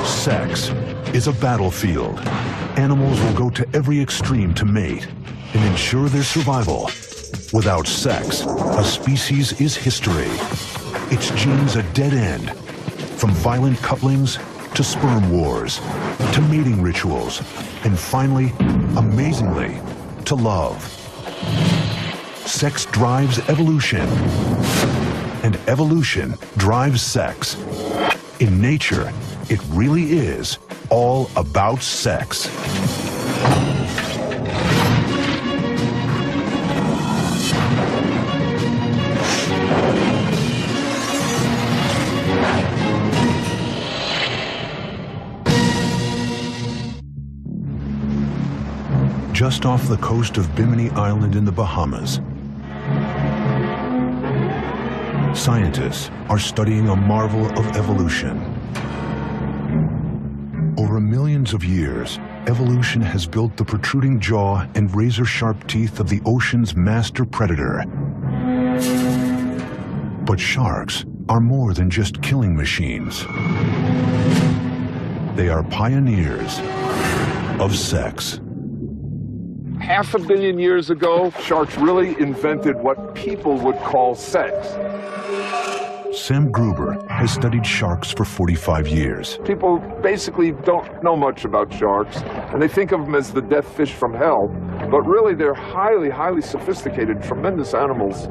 Sex is a battlefield. Animals will go to every extreme to mate and ensure their survival. Without sex, a species is history. Its genes a dead end. From violent couplings to sperm wars, to mating rituals, and finally, amazingly, to love. Sex drives evolution, and evolution drives sex. In nature, it really is all about sex. Just off the coast of Bimini Island in the Bahamas, scientists are studying a marvel of evolution. Over millions of years, evolution has built the protruding jaw and razor-sharp teeth of the ocean's master predator. But sharks are more than just killing machines. They are pioneers of sex. 500 million years ago, sharks really invented what people would call sex. Sam Gruber has studied sharks for 45 years. People basically don't know much about sharks, and they think of them as the death fish from hell, but really they're highly, highly sophisticated, tremendous animals.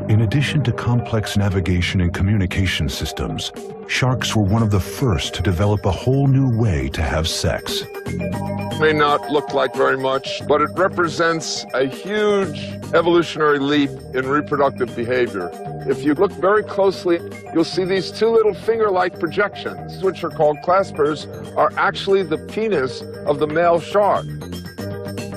In addition to complex navigation and communication systems, sharks were one of the first to develop a whole new way to have sex. May not look like very much, but it represents a huge evolutionary leap in reproductive behavior. If you look very closely, you'll see these two little finger-like projections, which are called claspers, are actually the penis of the male shark.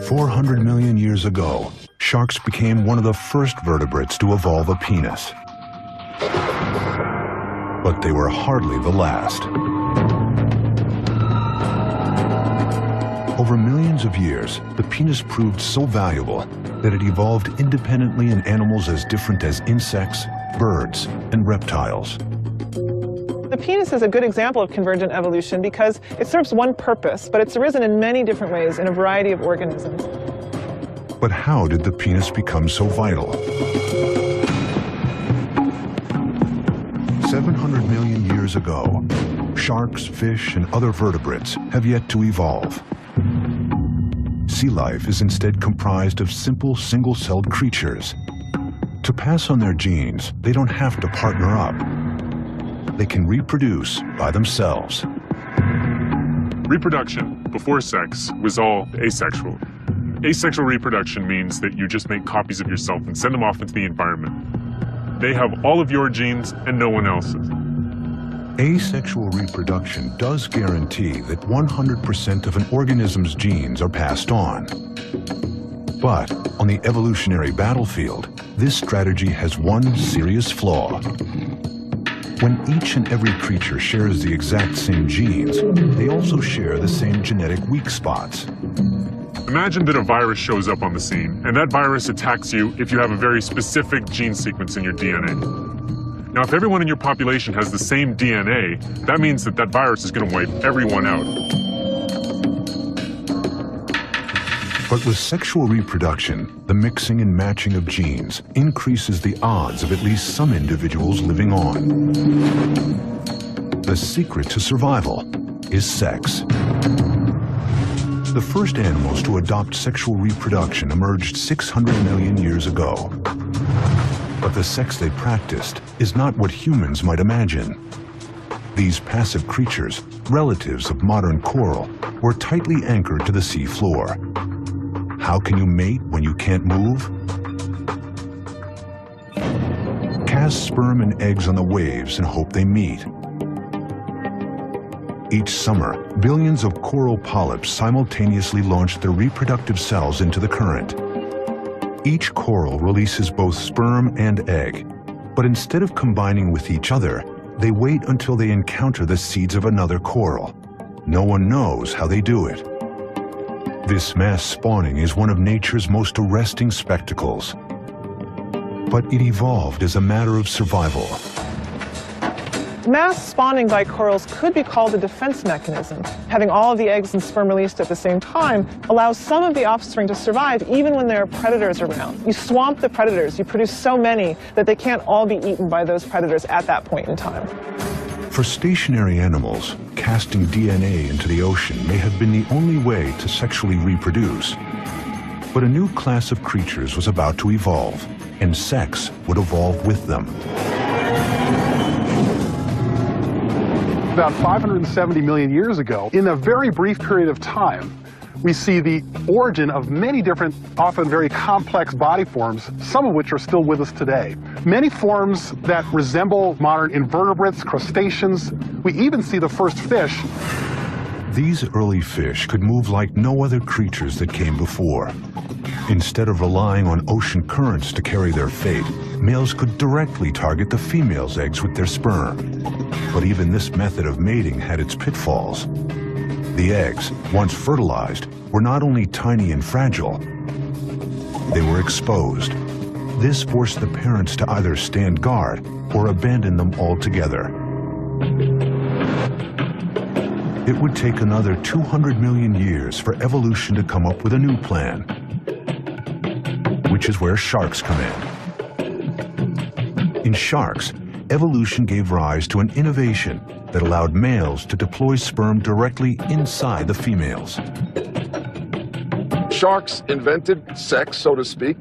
400 million years ago, sharks became one of the first vertebrates to evolve a penis. But they were hardly the last. Over millions of years, the penis proved so valuable that it evolved independently in animals as different as insects, birds, and reptiles. The penis is a good example of convergent evolution because it serves one purpose, but it's arisen in many different ways in a variety of organisms. But how did the penis become so vital? 700 million years ago, sharks, fish, and other vertebrates have yet to evolve. Sea life is instead comprised of simple, single-celled creatures. To pass on their genes, they don't have to partner up. They can reproduce by themselves. Reproduction before sex was all asexual. Asexual reproduction means that you just make copies of yourself and send them off into the environment. They have all of your genes and no one else's. Asexual reproduction does guarantee that 100% of an organism's genes are passed on. But on the evolutionary battlefield, this strategy has one serious flaw. When each and every creature shares the exact same genes, they also share the same genetic weak spots. Imagine that a virus shows up on the scene, and that virus attacks you if you have a very specific gene sequence in your DNA. Now, if everyone in your population has the same DNA, that means that that virus is going to wipe everyone out. But with sexual reproduction, the mixing and matching of genes increases the odds of at least some individuals living on. The secret to survival is sex. The first animals to adopt sexual reproduction emerged 600 million years ago. But the sex they practiced is not what humans might imagine. These passive creatures, relatives of modern coral, were tightly anchored to the sea floor. How can you mate when you can't move? Cast sperm and eggs on the waves and hope they meet. Each summer, billions of coral polyps simultaneously launch their reproductive cells into the current. Each coral releases both sperm and egg, but instead of combining with each other, they wait until they encounter the seeds of another coral. No one knows how they do it. This mass spawning is one of nature's most arresting spectacles. But it evolved as a matter of survival. Mass spawning by corals could be called a defense mechanism. Having all of the eggs and sperm released at the same time allows some of the offspring to survive even when there are predators around. You swamp the predators, you produce so many that they can't all be eaten by those predators at that point in time. For stationary animals, casting DNA into the ocean may have been the only way to sexually reproduce. But a new class of creatures was about to evolve, and sex would evolve with them. About 570 million years ago, in a very brief period of time, we see the origin of many different, often very complex body forms, some of which are still with us today. Many forms that resemble modern invertebrates, crustaceans. We even see the first fish. These early fish could move like no other creatures that came before. Instead of relying on ocean currents to carry their fate, males could directly target the female's eggs with their sperm. But even this method of mating had its pitfalls. The eggs, once fertilized, were not only tiny and fragile, they were exposed. This forced the parents to either stand guard or abandon them altogether. It would take another 200 million years for evolution to come up with a new plan, which is where sharks come in. In sharks, evolution gave rise to an innovation that allowed males to deploy sperm directly inside the females. Sharks invented sex, so to speak.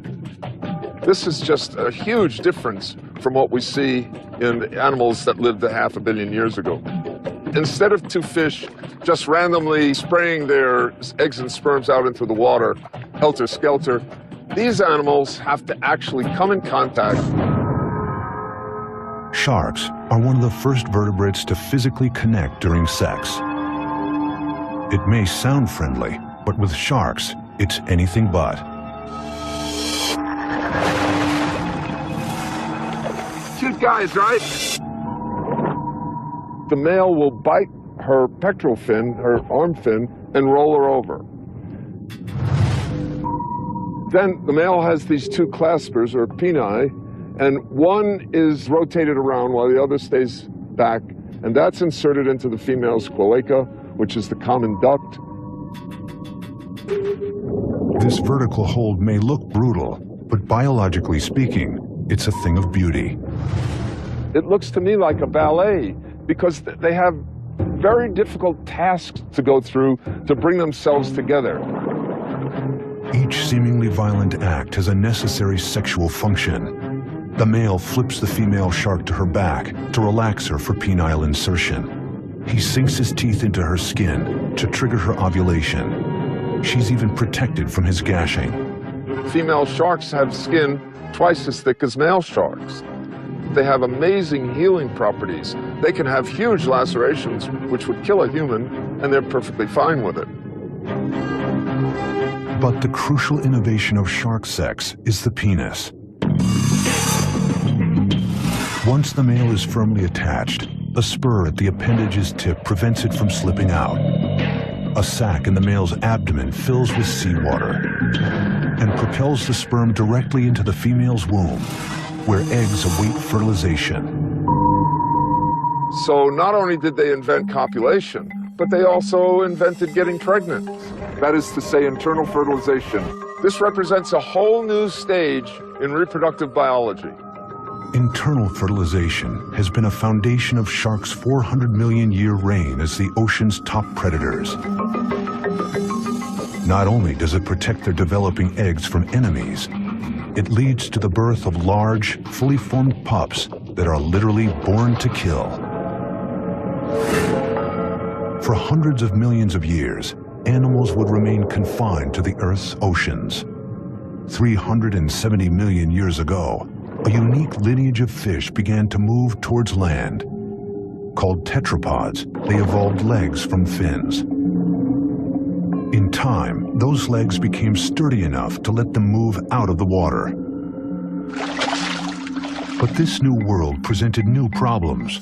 This is just a huge difference from what we see in animals that lived 500 million years ago. Instead of two fish just randomly spraying their eggs and sperms out into the water, helter-skelter, these animals have to actually come in contact. Sharks are one of the first vertebrates to physically connect during sex. It may sound friendly, but with sharks, it's anything but. Cute guys, right? The male will bite her pectoral fin, her arm fin, and roll her over. Then the male has these two claspers, or peni, and one is rotated around while the other stays back, and that's inserted into the female's cloaca, which is the common duct. This vertical hold may look brutal, but biologically speaking, it's a thing of beauty. It looks to me like a ballet because they have very difficult tasks to go through to bring themselves together. Each seemingly violent act has a necessary sexual function. The male flips the female shark to her back to relax her for penile insertion. He sinks his teeth into her skin to trigger her ovulation. She's even protected from his gashing. Female sharks have skin twice as thick as male sharks. They have amazing healing properties. They can have huge lacerations, which would kill a human, and they're perfectly fine with it. But the crucial innovation of shark sex is the penis. Once the male is firmly attached, a spur at the appendage's tip prevents it from slipping out. A sac in the male's abdomen fills with seawater and propels the sperm directly into the female's womb, where eggs await fertilization. So not only did they invent copulation, but they also invented getting pregnant. That is to say, internal fertilization. This represents a whole new stage in reproductive biology. Internal fertilization has been a foundation of sharks' 400 million year reign as the ocean's top predators. Not only does it protect their developing eggs from enemies, it leads to the birth of large, fully formed pups that are literally born to kill. For hundreds of millions of years, animals would remain confined to the Earth's oceans. 370 million years ago, a unique lineage of fish began to move towards land. Called tetrapods, they evolved legs from fins. In time, those legs became sturdy enough to let them move out of the water. But this new world presented new problems.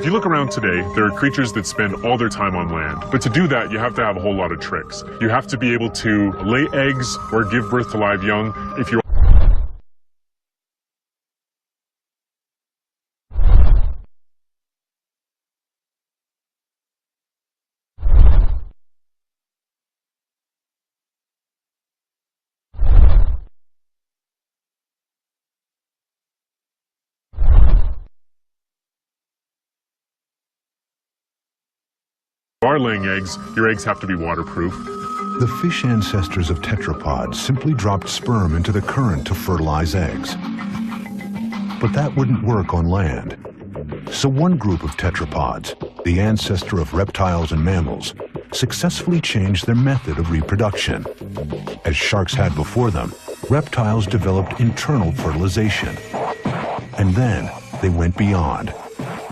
If you look around today, there are creatures that spend all their time on land. But to do that, you have to have a whole lot of tricks. You have to be able to lay eggs or give birth to live young. If you're laying eggs, your eggs have to be waterproof. The fish ancestors of tetrapods simply dropped sperm into the current to fertilize eggs. But that wouldn't work on land. So one group of tetrapods, the ancestor of reptiles and mammals, successfully changed their method of reproduction. As sharks had before them, reptiles developed internal fertilization. And then they went beyond,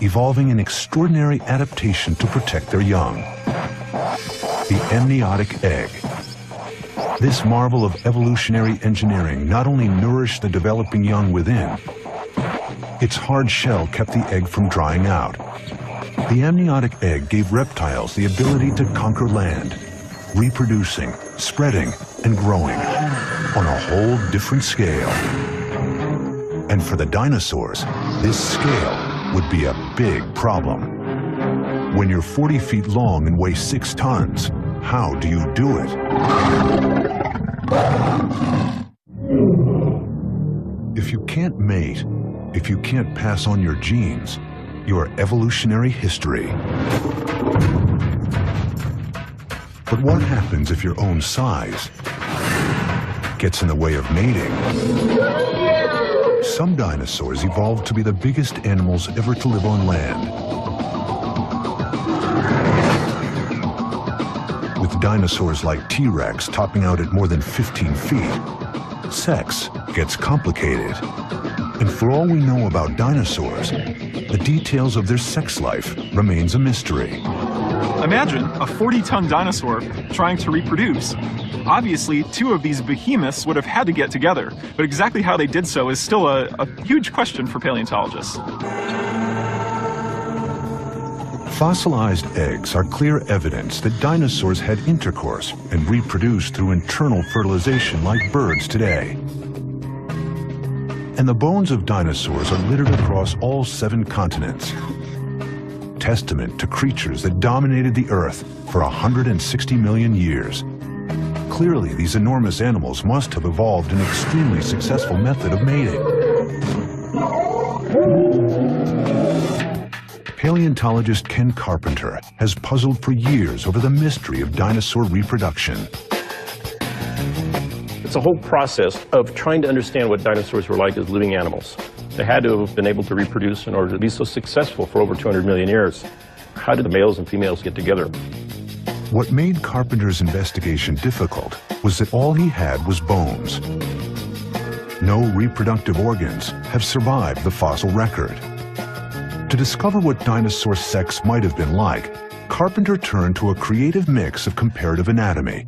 evolving an extraordinary adaptation to protect their young. The amniotic egg. This marvel of evolutionary engineering not only nourished the developing young within, its hard shell kept the egg from drying out. The amniotic egg gave reptiles the ability to conquer land, reproducing, spreading, and growing on a whole different scale. And for the dinosaurs, this scale would be a big problem. When you're 40 feet long and weigh 6 tons, how do you do it? If you can't mate, if you can't pass on your genes, your evolutionary history. But what happens if your own size gets in the way of mating? Some dinosaurs evolved to be the biggest animals ever to live on land. With dinosaurs like T-Rex topping out at more than 15 feet, sex gets complicated. And for all we know about dinosaurs, the details of their sex life remains a mystery. Imagine a 40-ton dinosaur trying to reproduce. Obviously, 2 of these behemoths would have had to get together, but exactly how they did so is still a huge question for paleontologists. Fossilized eggs are clear evidence that dinosaurs had intercourse and reproduced through internal fertilization like birds today. And the bones of dinosaurs are littered across all 7 continents. Testament to creatures that dominated the Earth for 160 million years. Clearly, these enormous animals must have evolved an extremely successful method of mating. Paleontologist Ken Carpenter has puzzled for years over the mystery of dinosaur reproduction. It's a whole process of trying to understand what dinosaurs were like as living animals. They had to have been able to reproduce in order to be so successful for over 200 million years. How did the males and females get together? What made Carpenter's investigation difficult was that all he had was bones. No reproductive organs have survived the fossil record. To discover what dinosaur sex might have been like, Carpenter turned to a creative mix of comparative anatomy,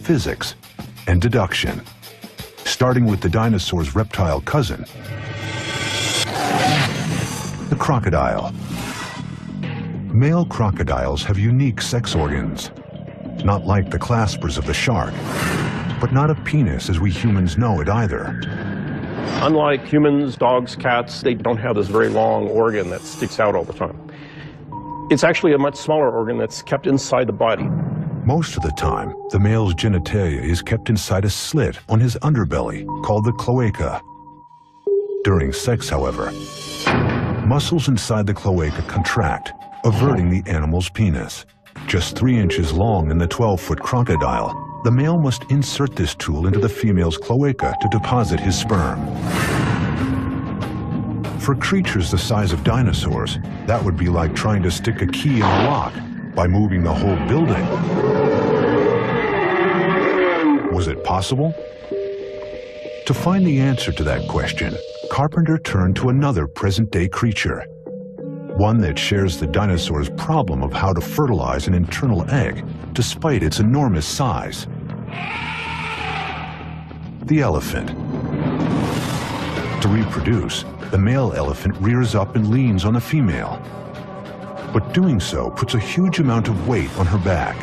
physics, and deduction, starting with the dinosaur's reptile cousin, the crocodile. Male crocodiles have unique sex organs, not like the claspers of the shark, but not a penis as we humans know it either. Unlike humans, dogs, cats, they don't have this very long organ that sticks out all the time. It's actually a much smaller organ that's kept inside the body. Most of the time, the male's genitalia is kept inside a slit on his underbelly called the cloaca. During sex, however, muscles inside the cloaca contract, averting the animal's penis. Just 3 inches long in the 12-foot crocodile, the male must insert this tool into the female's cloaca to deposit his sperm. For creatures the size of dinosaurs, that would be like trying to stick a key in a lock by moving the whole building. Was it possible? To find the answer to that question, Carpenter turned to another present-day creature, one that shares the dinosaur's problem of how to fertilize an internal egg despite its enormous size. The elephant. To reproduce, the male elephant rears up and leans on the female. But doing so puts a huge amount of weight on her back.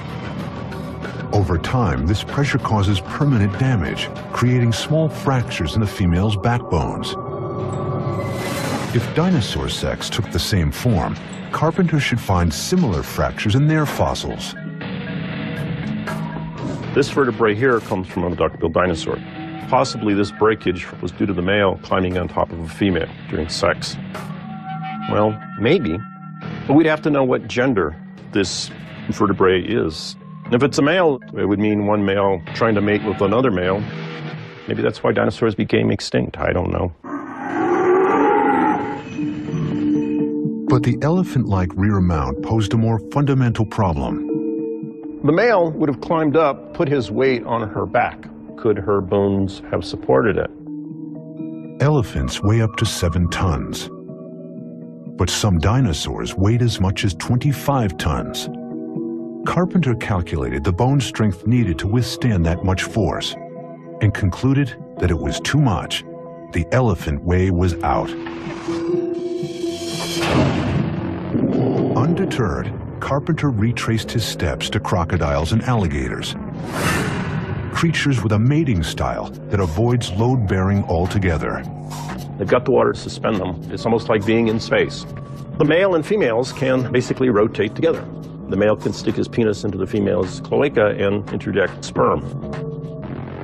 Over time, this pressure causes permanent damage, creating small fractures in the female's backbones. If dinosaur sex took the same form, carpenters should find similar fractures in their fossils. This vertebrae here comes from a duck-billed dinosaur. Possibly this breakage was due to the male climbing on top of a female during sex. Well, maybe, but we'd have to know what gender this vertebrae is. If it's a male, it would mean one male trying to mate with another male. Maybe that's why dinosaurs became extinct, I don't know. But the elephant-like rear mount posed a more fundamental problem. The male would have climbed up, put his weight on her back. Could her bones have supported it? Elephants weigh up to 7 tons. But some dinosaurs weighed as much as 25 tons. Carpenter calculated the bone strength needed to withstand that much force and concluded that it was too much. The elephant way was out. Undeterred, Carpenter retraced his steps to crocodiles and alligators, creatures with a mating style that avoids load-bearing altogether. They've got the water to suspend them. It's almost like being in space. The male and females can basically rotate together. The male can stick his penis into the female's cloaca and interject sperm.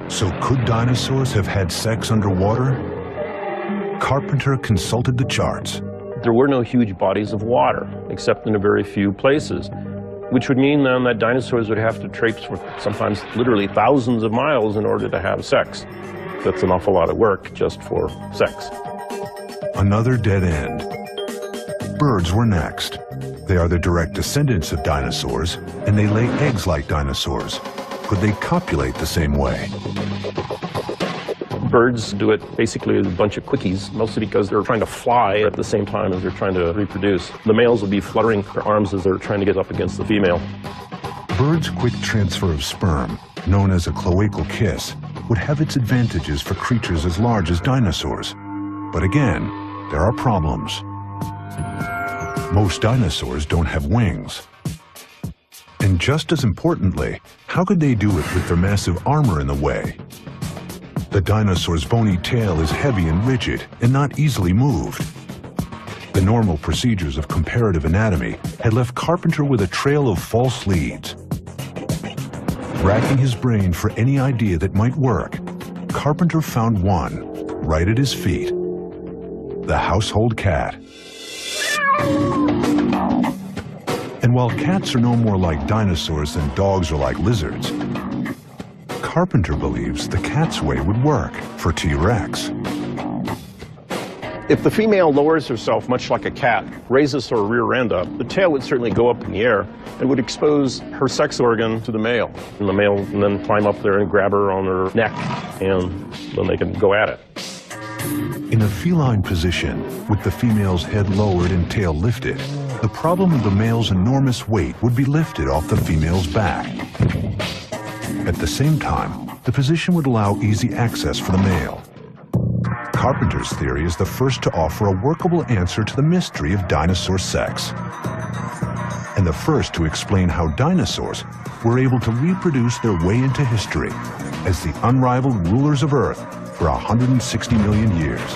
So could dinosaurs have had sex underwater? Carpenter consulted the charts. There were no huge bodies of water, except in a very few places, which would mean then that dinosaurs would have to traipse for sometimes literally thousands of miles in order to have sex. That's an awful lot of work just for sex. Another dead end. Birds were next. They are the direct descendants of dinosaurs, and they lay eggs like dinosaurs. Could they copulate the same way? Birds do it basically as a bunch of quickies, mostly because they're trying to fly at the same time as they're trying to reproduce. The males will be fluttering their arms as they're trying to get up against the female. Birds' quick transfer of sperm, known as a cloacal kiss, would have its advantages for creatures as large as dinosaurs. But again, there are problems. Most dinosaurs don't have wings. And just as importantly, how could they do it with their massive armor in the way? The dinosaur's bony tail is heavy and rigid and not easily moved. The normal procedures of comparative anatomy had left Carpenter with a trail of false leads. Racking his brain for any idea that might work, Carpenter found one right at his feet: the household cat. And while cats are no more like dinosaurs than dogs are like lizards, Carpenter believes the cat's way would work for T-Rex. If the female lowers herself much like a cat, raises her rear end up, the tail would certainly go up in the air and would expose her sex organ to the male. And the male can then climb up there and grab her on her neck, and then they can go at it. In a feline position, with the female's head lowered and tail lifted, the problem of the male's enormous weight would be lifted off the female's back. At the same time, the position would allow easy access for the male. Carpenter's theory is the first to offer a workable answer to the mystery of dinosaur sex, and the first to explain how dinosaurs were able to reproduce their way into history as the unrivaled rulers of Earth for 160 million years.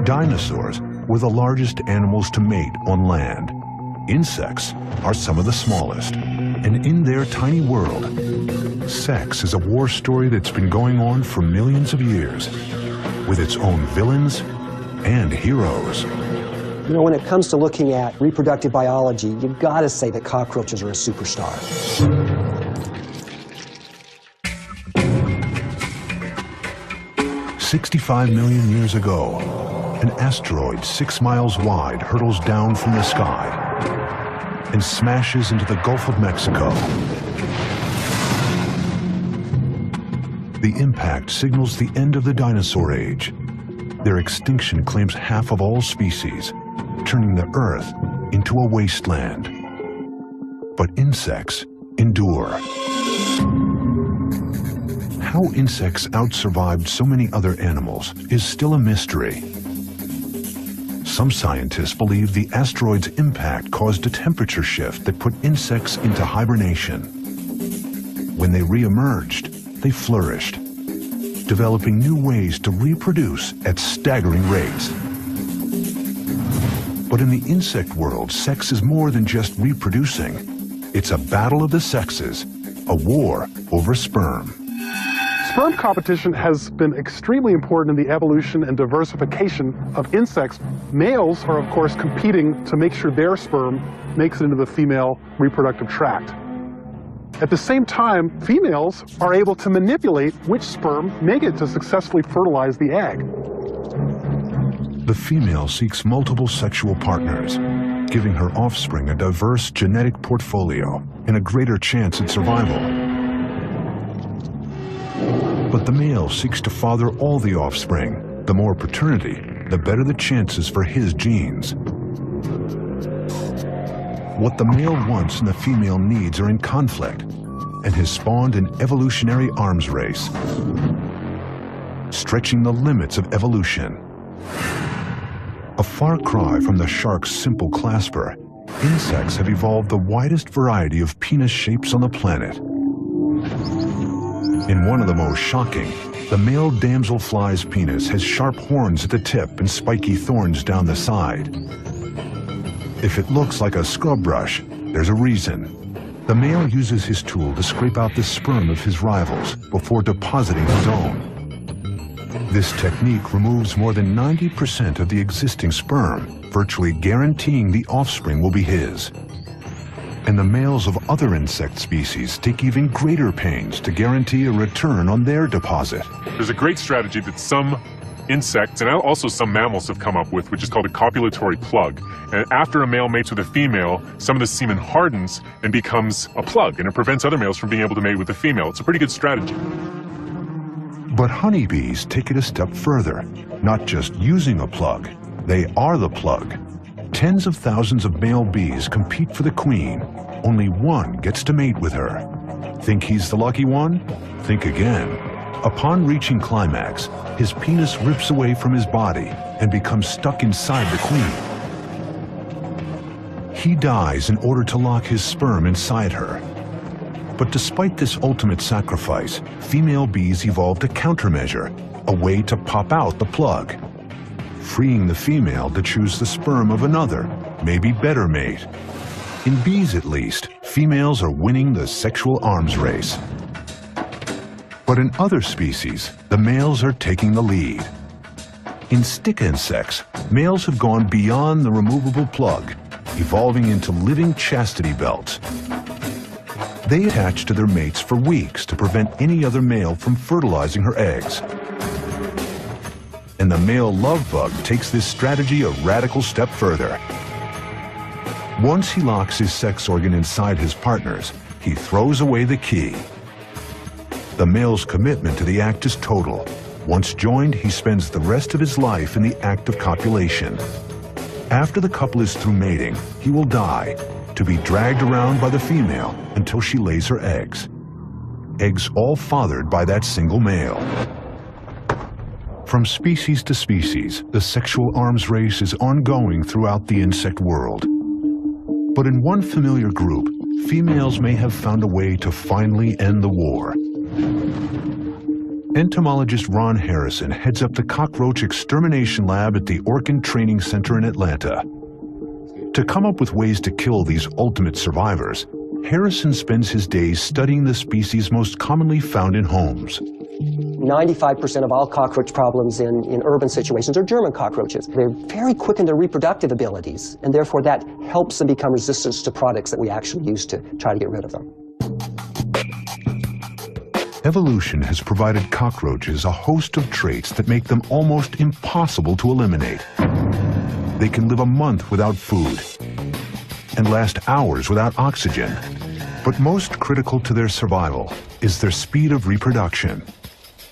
Dinosaurs were the largest animals to mate on land. Insects are some of the smallest. And in their tiny world, sex is a war story that's been going on for millions of years, with its own villains and heroes. You know, when it comes to looking at reproductive biology, you've got to say that cockroaches are a superstar. "65 million years ago, an asteroid 6 miles wide hurtles down from the sky and smashes into the Gulf of Mexico. The impact signals the end of the dinosaur age. Their extinction claims half of all species, turning the Earth into a wasteland. But insects endure. how insects outsurvived so many other animals is still a mystery. Some scientists believe the asteroid's impact caused a temperature shift that put insects into hibernation. When they re-emerged, they flourished, developing new ways to reproduce at staggering rates. But in the insect world, sex is more than just reproducing. It's a battle of the sexes, a war over sperm. Sperm competition has been extremely important in the evolution and diversification of insects. Males are, of course, competing to make sure their sperm makes it into the female reproductive tract. At the same time, females are able to manipulate which sperm make it to successfully fertilize the egg. The female seeks multiple sexual partners, giving her offspring a diverse genetic portfolio and a greater chance at survival. But the male seeks to father all the offspring. The more paternity, the better the chances for his genes. What the male wants and the female needs are in conflict, and has spawned an evolutionary arms race, stretching the limits of evolution. A far cry from the shark's simple clasper, insects have evolved the widest variety of penis shapes on the planet. In one of the most shocking, the male damselfly's penis has sharp horns at the tip and spiky thorns down the side. If it looks like a scrub brush, there's a reason. The male uses his tool to scrape out the sperm of his rivals before depositing his own. This technique removes more than 90% of the existing sperm, virtually guaranteeing the offspring will be his. And the males of other insect species take even greater pains to guarantee a return on their deposit. There's a great strategy that some insects and also some mammals have come up with, which is called a copulatory plug. And after a male mates with a female, some of the semen hardens and becomes a plug, and it prevents other males from being able to mate with the female. It's a pretty good strategy. But honeybees take it a step further. Not just using a plug, they are the plug. Tens of thousands of male bees compete for the queen. Only one gets to mate with her. Think he's the lucky one? Think again. Upon reaching climax, his penis rips away from his body and becomes stuck inside the queen. He dies in order to lock his sperm inside her. But despite this ultimate sacrifice, female bees evolved a countermeasure, a way to pop out the plug, freeing the female to choose the sperm of another, maybe better mate. In bees at least, females are winning the sexual arms race. But in other species, the males are taking the lead. In stick insects, males have gone beyond the removable plug, evolving into living chastity belts. They attach to their mates for weeks to prevent any other male from fertilizing her eggs. And the male love bug takes this strategy a radical step further. Once he locks his sex organ inside his partner's, he throws away the key. The male's commitment to the act is total. Once joined, he spends the rest of his life in the act of copulation. After the couple is through mating, he will die, to be dragged around by the female until she lays her eggs. Eggs all fathered by that single male. From species to species, the sexual arms race is ongoing throughout the insect world. But in one familiar group, females may have found a way to finally end the war. Entomologist Ron Harrison heads up the cockroach extermination lab at the Orkin Training Center in Atlanta. To come up with ways to kill these ultimate survivors, Harrison spends his days studying the species most commonly found in homes. 95% of all cockroach problems in urban situations are German cockroaches. They're very quick in their reproductive abilities, and therefore that helps them become resistant to products that we actually use to try to get rid of them. Evolution has provided cockroaches a host of traits that make them almost impossible to eliminate. They can live a month without food and last hours without oxygen. But most critical to their survival is their speed of reproduction,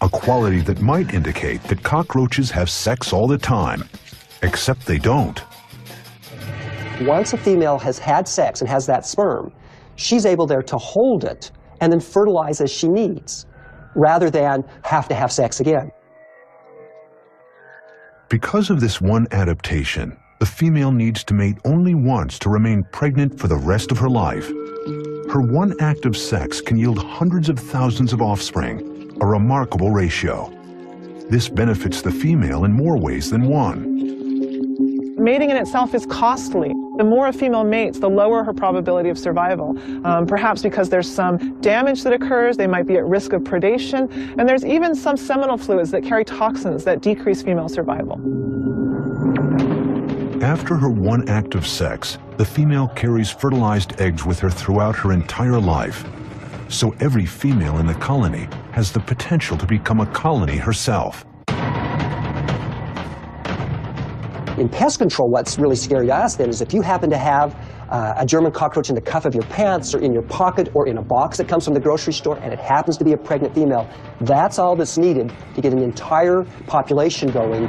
a quality that might indicate that cockroaches have sex all the time, except they don't. Once a female has had sex and has that sperm, she's able there to hold it and then fertilize as she needs. rather than have to have sex again. Because of this one adaptation, the female needs to mate only once to remain pregnant for the rest of her life. Her one act of sex can yield hundreds of thousands of offspring, a remarkable ratio. This benefits the female in more ways than one. Mating in itself is costly. The more a female mates, the lower her probability of survival. Perhaps because there's some damage that occurs, they might be at risk of predation, and there's even some seminal fluids that carry toxins that decrease female survival. After her one act of sex, the female carries fertilized eggs with her throughout her entire life. So every female in the colony has the potential to become a colony herself. In pest control, what's really scary to us then is if you happen to have a German cockroach in the cuff of your pants or in your pocket or in a box that comes from the grocery store and it happens to be a pregnant female, that's all that's needed to get an entire population going.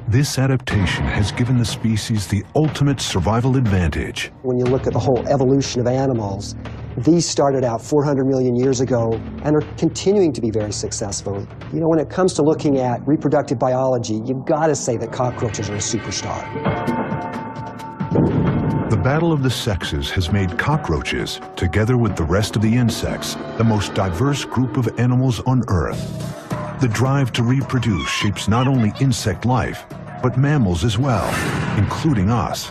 This adaptation has given the species the ultimate survival advantage. When you look at the whole evolution of animals, these started out 400 million years ago and are continuing to be very successful. You know, when it comes to looking at reproductive biology, you've got to say that cockroaches are a superstar. The battle of the sexes has made cockroaches, together with the rest of the insects, the most diverse group of animals on Earth. The drive to reproduce shapes not only insect life, but mammals as well, including us.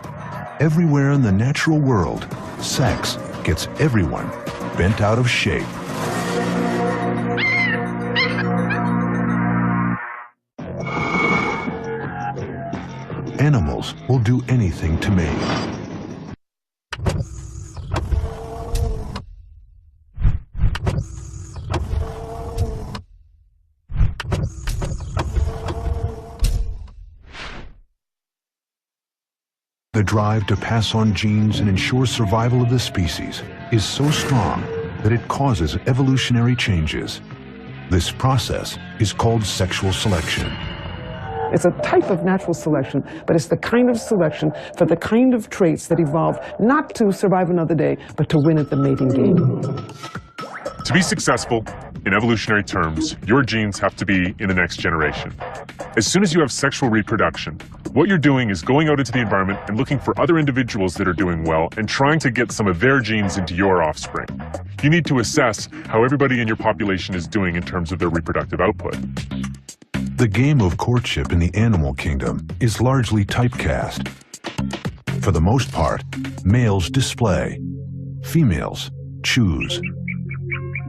Everywhere in the natural world, sex gets everyone bent out of shape. Animals will do anything to mate. The drive to pass on genes and ensure survival of the species is so strong that it causes evolutionary changes. This process is called sexual selection. It's a type of natural selection, but it's the kind of selection for the kind of traits that evolve not to survive another day, but to win at the mating game. To be successful, in evolutionary terms, your genes have to be in the next generation. As soon as you have sexual reproduction, what you're doing is going out into the environment and looking for other individuals that are doing well and trying to get some of their genes into your offspring. You need to assess how everybody in your population is doing in terms of their reproductive output. The game of courtship in the animal kingdom is largely typecast. For the most part, males display, females choose.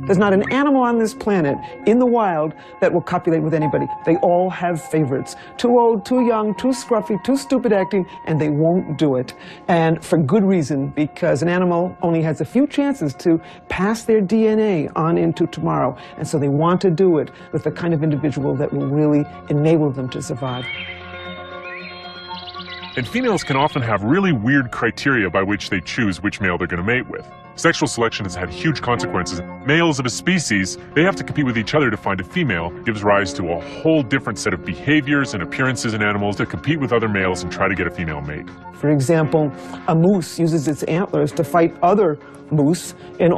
There's not an animal on this planet, in the wild, that will copulate with anybody. They all have favorites. Too old, too young, too scruffy, too stupid acting, and they won't do it. And for good reason, because an animal only has a few chances to pass their DNA on into tomorrow. And so they want to do it with the kind of individual that will really enable them to survive. And females can often have really weird criteria by which they choose which male they're going to mate with. Sexual selection has had huge consequences. Males of a species, they have to compete with each other to find a female. It gives rise to a whole different set of behaviors and appearances in animals to compete with other males and try to get a female mate. For example, a moose uses its antlers to fight other moose in